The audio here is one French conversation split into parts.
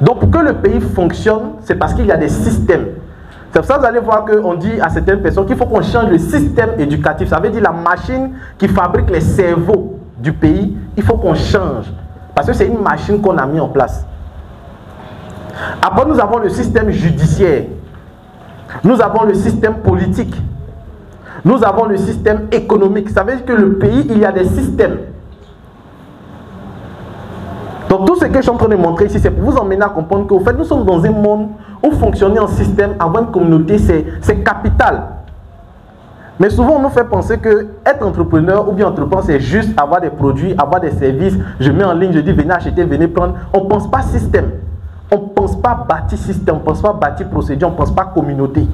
Donc pour que le pays fonctionne, c'est parce qu'il y a des systèmes. C'est pour ça que vous allez voir qu'on dit à certaines personnes qu'il faut qu'on change le système éducatif. Ça veut dire la machine qui fabrique les cerveaux du pays, il faut qu'on change. Parce que c'est une machine qu'on a mis en place. Après, nous avons le système judiciaire. Nous avons le système politique. Nous avons le système économique. Ça veut dire que le pays, il y a des systèmes. Donc tout ce que je suis en train de montrer ici, c'est pour vous emmener à comprendre qu'au fait, nous sommes dans un monde où fonctionner en système, avoir une communauté, c'est capital. Mais souvent, on nous fait penser que être entrepreneur ou bien entreprendre, c'est juste avoir des produits, avoir des services. Je mets en ligne, je dis venez acheter, venez prendre. On ne pense pas système. On ne pense pas bâtir système, on ne pense pas bâtir procédure, on ne pense pas communauté.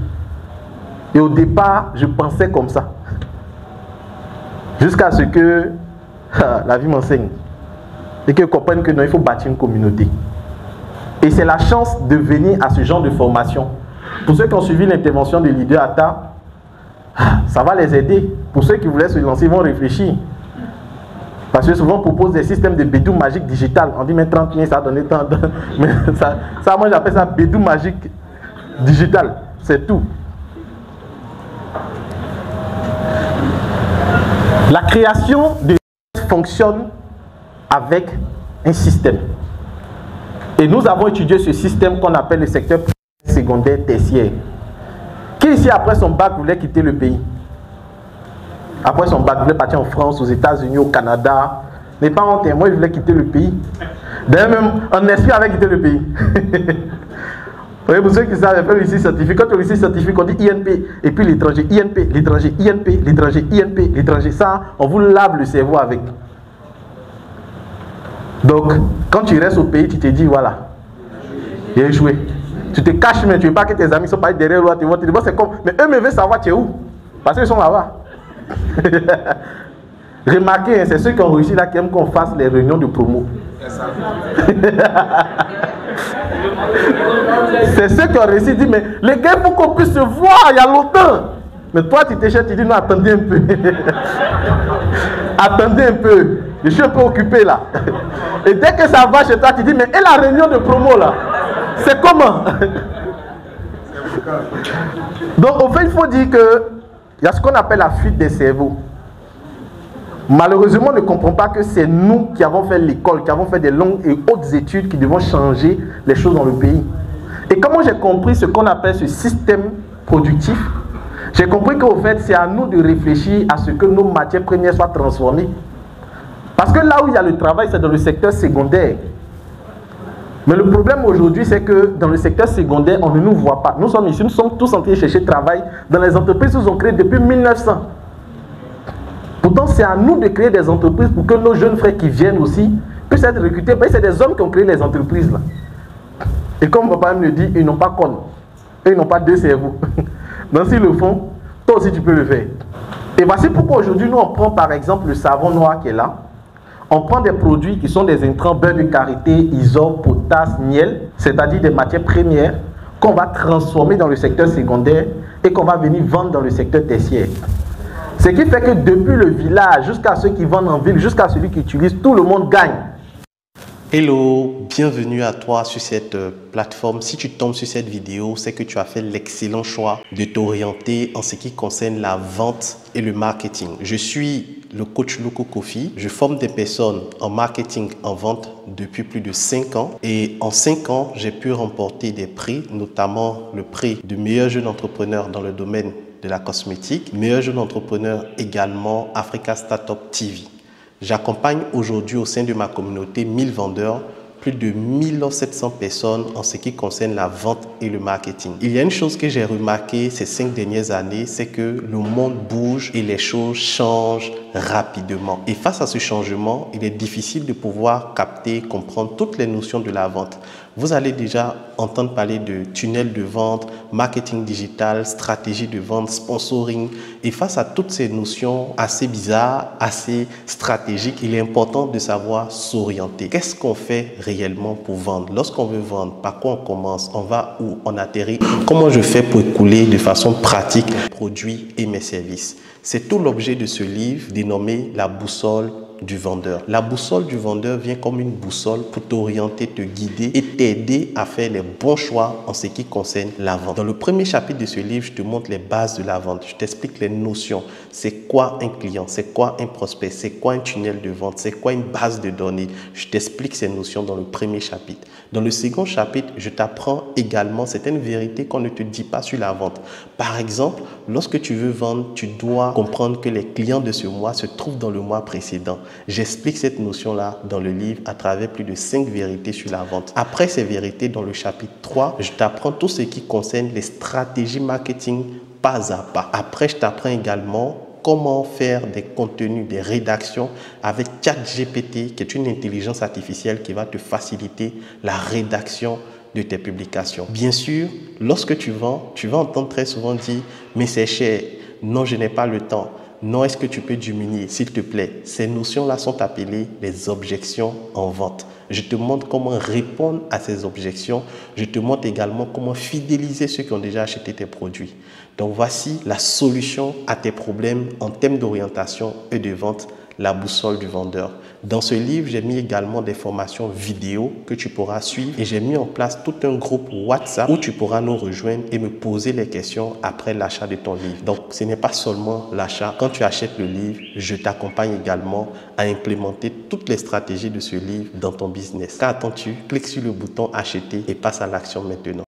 Et au départ, je pensais comme ça. Jusqu'à ce que la vie m'enseigne. Et que je comprenne que non, il faut bâtir une communauté. Et c'est la chance de venir à ce genre de formation. Pour ceux qui ont suivi l'intervention de Leader Atta, ça va les aider. Pour ceux qui voulaient se lancer, ils vont réfléchir. Parce que souvent on propose des systèmes de bédou magique digital. On dit mais 30 000 ça a donné tant. Mais ça moi j'appelle ça bédou magique digital. C'est tout. La création de fonctionne avec un système. Et nous avons étudié ce système qu'on appelle le secteur secondaire tertiaire. Qui ici après son bac voulait quitter le pays? Après son bac, il voulait partir en France, aux États-Unis, au Canada. Mes parents, moi, je voulais quitter le pays. D'ailleurs, même en esprit avait quitté le pays. Vous voyez, pour ceux qui savent, faire le lycée scientifique, quand on lycée scientifique, on dit INP, et puis l'étranger, INP, l'étranger, INP, l'étranger, INP, l'étranger. Ça, on vous lave le cerveau avec. Donc, quand tu restes au pays, tu te dis, voilà, j'ai échoué. Tu te caches, mais tu ne veux pas que tes amis soient pas derrière toi. Tu te dis, bon, c'est comme, mais eux me veulent savoir tu es où. Parce qu'ils sont là-bas. Remarquez, hein, c'est ceux qui ont réussi là qui aiment qu'on fasse les réunions de promo. C'est ceux qui ont réussi, disent, mais les gars, il faut qu'on puisse se voir, il y a longtemps. Mais toi, tu t'échètes, tu dis, non, attendez un peu. Attendez un peu. Je suis un peu occupé là. Et dès que ça va chez toi, tu dis, mais et la réunion de promo là? C'est comment? Donc, au fait, il faut dire que il y a ce qu'on appelle la fuite des cerveaux. Malheureusement, on ne comprend pas que c'est nous qui avons fait l'école, qui avons fait des longues et hautes études qui devons changer les choses dans le pays. Et comment j'ai compris ce qu'on appelle ce système productif? J'ai compris qu'au fait, c'est à nous de réfléchir à ce que nos matières premières soient transformées. Parce que là où il y a le travail, c'est dans le secteur secondaire. Mais le problème aujourd'hui, c'est que dans le secteur secondaire, on ne nous voit pas. Nous sommes ici, nous sommes tous en train de chercher travail dans les entreprises qui sont créées depuis 1900. Pourtant, c'est à nous de créer des entreprises pour que nos jeunes frères qui viennent aussi puissent être recrutés. C'est des hommes qui ont créé les entreprises là. Et comme papa me dit, ils n'ont pas con. Ils n'ont pas deux cerveaux. Donc s'ils le font, toi aussi tu peux le faire. Et voici pourquoi aujourd'hui, nous on prend par exemple le savon noir qui est là. On prend des produits qui sont des intrants, beurre de karité, isope, potasse, miel, c'est-à-dire des matières premières qu'on va transformer dans le secteur secondaire et qu'on va venir vendre dans le secteur tertiaire. Ce qui fait que depuis le village jusqu'à ceux qui vendent en ville, jusqu'à celui qui utilise, tout le monde gagne. Hello, bienvenue à toi sur cette plateforme. Si tu tombes sur cette vidéo, c'est que tu as fait l'excellent choix de t'orienter en ce qui concerne la vente et le marketing. Je suis le coach Loco Kofi. Je forme des personnes en marketing, en vente depuis plus de 5 ans. Et en 5 ans, j'ai pu remporter des prix, notamment le prix de meilleur jeune entrepreneur dans le domaine de la cosmétique, meilleur jeune entrepreneur également Africa Startup TV. J'accompagne aujourd'hui au sein de ma communauté 1000 vendeurs, plus de 1700 personnes en ce qui concerne la vente et le marketing. Il y a une chose que j'ai remarqué ces 5 dernières années, c'est que le monde bouge et les choses changent rapidement. Et face à ce changement, il est difficile de pouvoir capter, comprendre toutes les notions de la vente. Vous allez déjà entendre parler de tunnel de vente, marketing digital, stratégie de vente, sponsoring. Et face à toutes ces notions assez bizarres, assez stratégiques, il est important de savoir s'orienter. Qu'est-ce qu'on fait réellement pour vendre? Lorsqu'on veut vendre, par quoi on commence? On va où? On atterrit? Comment je fais pour écouler de façon pratique mes produits et mes services? C'est tout l'objet de ce livre dénommé La boussole du vendeur. La boussole du vendeur vient comme une boussole pour t'orienter, te guider et t'aider à faire les bons choix en ce qui concerne la vente. Dans le premier chapitre de ce livre, je te montre les bases de la vente. Je t'explique les notions. C'est quoi un client? C'est quoi un prospect? C'est quoi un tunnel de vente? C'est quoi une base de données? Je t'explique ces notions dans le premier chapitre. Dans le second chapitre, je t'apprends également certaines vérités qu'on ne te dit pas sur la vente. Par exemple, lorsque tu veux vendre, tu dois comprendre que les clients de ce mois se trouvent dans le mois précédent. J'explique cette notion-là dans le livre à travers plus de 5 vérités sur la vente. Après ces vérités, dans le chapitre 3, je t'apprends tout ce qui concerne les stratégies marketing pas à pas. Après, je t'apprends également comment faire des contenus, des rédactions avec ChatGPT, qui est une intelligence artificielle qui va te faciliter la rédaction de tes publications. Bien sûr, lorsque tu vends, tu vas entendre très souvent dire « mais c'est cher, non je n'ai pas le temps ». Non, est-ce que tu peux diminuer, s'il te plaît? Ces notions-là sont appelées les objections en vente. Je te montre comment répondre à ces objections. Je te montre également comment fidéliser ceux qui ont déjà acheté tes produits. Donc, voici la solution à tes problèmes en termes d'orientation et de vente, la boussole du vendeur. Dans ce livre, j'ai mis également des formations vidéo que tu pourras suivre et j'ai mis en place tout un groupe WhatsApp où tu pourras nous rejoindre et me poser les questions après l'achat de ton livre. Donc, ce n'est pas seulement l'achat. Quand tu achètes le livre, je t'accompagne également à implémenter toutes les stratégies de ce livre dans ton business. Qu'attends-tu? Clique sur le bouton acheter et passe à l'action maintenant.